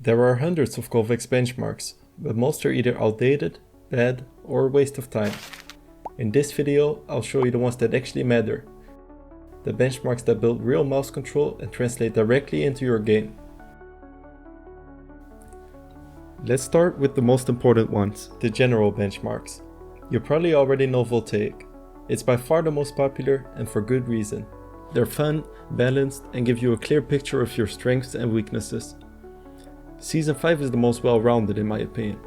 There are hundreds of Kovaaks benchmarks, but most are either outdated, bad, or a waste of time. In this video, I'll show you the ones that actually matter. The benchmarks that build real mouse control and translate directly into your game. Let's start with the most important ones, the general benchmarks. You probably already know Voltaic. It's by far the most popular, and for good reason. They're fun, balanced, and give you a clear picture of your strengths and weaknesses. Season 5 is the most well-rounded in my opinion.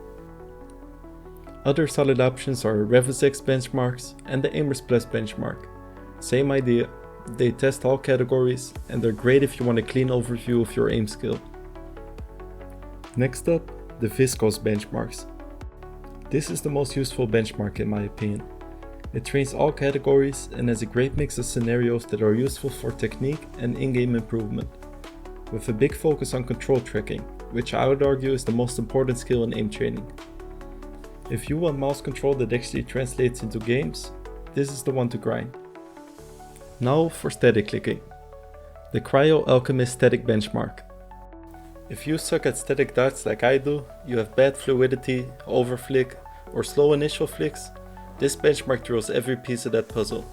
Other solid options are Revosect benchmarks and the Aimerz Plus benchmark. Same idea, they test all categories and they're great if you want a clean overview of your aim skill. Next up, the Viscos benchmarks. This is the most useful benchmark in my opinion. It trains all categories and has a great mix of scenarios that are useful for technique and in-game improvement, with a big focus on control tracking, which I would argue is the most important skill in aim training. If you want mouse control that actually translates into games, this is the one to grind. Now for static clicking. The Alchemist static benchmark. If you suck at static dots like I do, you have bad fluidity, overflick, or slow initial flicks, this benchmark drills every piece of that puzzle.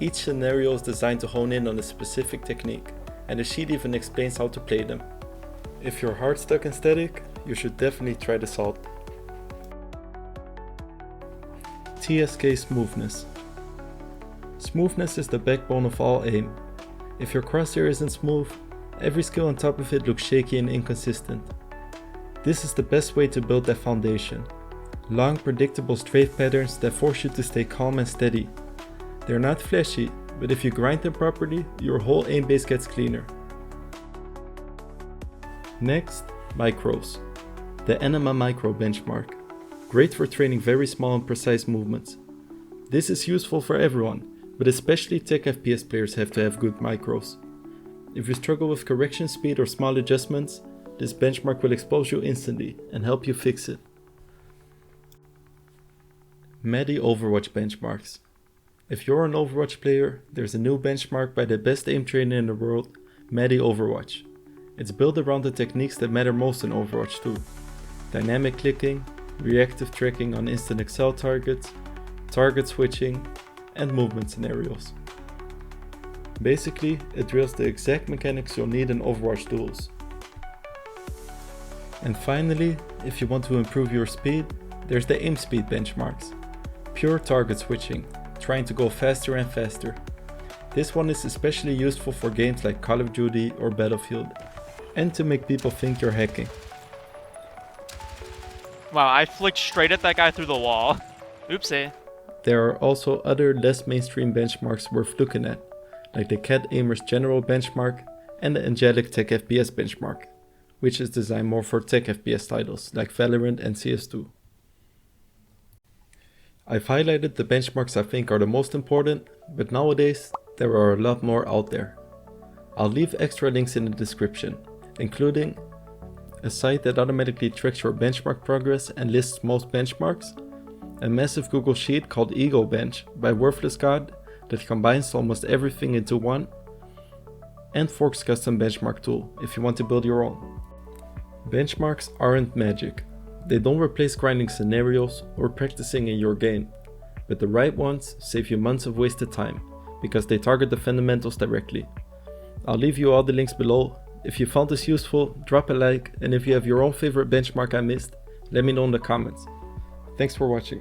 Each scenario is designed to hone in on a specific technique, and the sheet even explains how to play them. If you're hard stuck in static, you should definitely try the salt. TSK Smoothness. Smoothness is the backbone of all aim. If your crosshair isn't smooth, every skill on top of it looks shaky and inconsistent. This is the best way to build that foundation. Long, predictable strafe patterns that force you to stay calm and steady. They're not flashy, but if you grind them properly, your whole aim base gets cleaner. Next, micros. The Anima Micro benchmark. Great for training very small and precise movements. This is useful for everyone, but especially TacFPS players have to have good micros. If you struggle with correction speed or small adjustments, this benchmark will expose you instantly and help you fix it. MattyOW Overwatch benchmarks. If you're an Overwatch player, there's a new benchmark by the best aim trainer in the world, MattyOW Overwatch. It's built around the techniques that matter most in Overwatch 2. Dynamic clicking, reactive tracking on instant excel targets, target switching, and movement scenarios. Basically, it drills the exact mechanics you'll need in Overwatch duels. And finally, if you want to improve your speed, there's the AimSpeed benchmarks. Pure target switching, trying to go faster and faster. This one is especially useful for games like Call of Duty or Battlefield, and to make people think you're hacking. Wow, I flicked straight at that guy through the wall. Oopsie. There are also other less mainstream benchmarks worth looking at, like the Aimerz General benchmark and the Angelic TacFPS benchmark, which is designed more for TacFPS titles like Valorant and CS2. I've highlighted the benchmarks I think are the most important, but nowadays there are a lot more out there. I'll leave extra links in the description, including a site that automatically tracks your benchmark progress and lists most benchmarks, a massive Google sheet called Ego Bench by Worthless God that combines almost everything into one, and Fork's custom benchmark tool if you want to build your own. Benchmarks aren't magic. They don't replace grinding scenarios or practicing in your game, but the right ones save you months of wasted time because they target the fundamentals directly. I'll leave you all the links below. If you found this useful, drop a like, and if you have your own favorite benchmark I missed, let me know in the comments. Thanks for watching.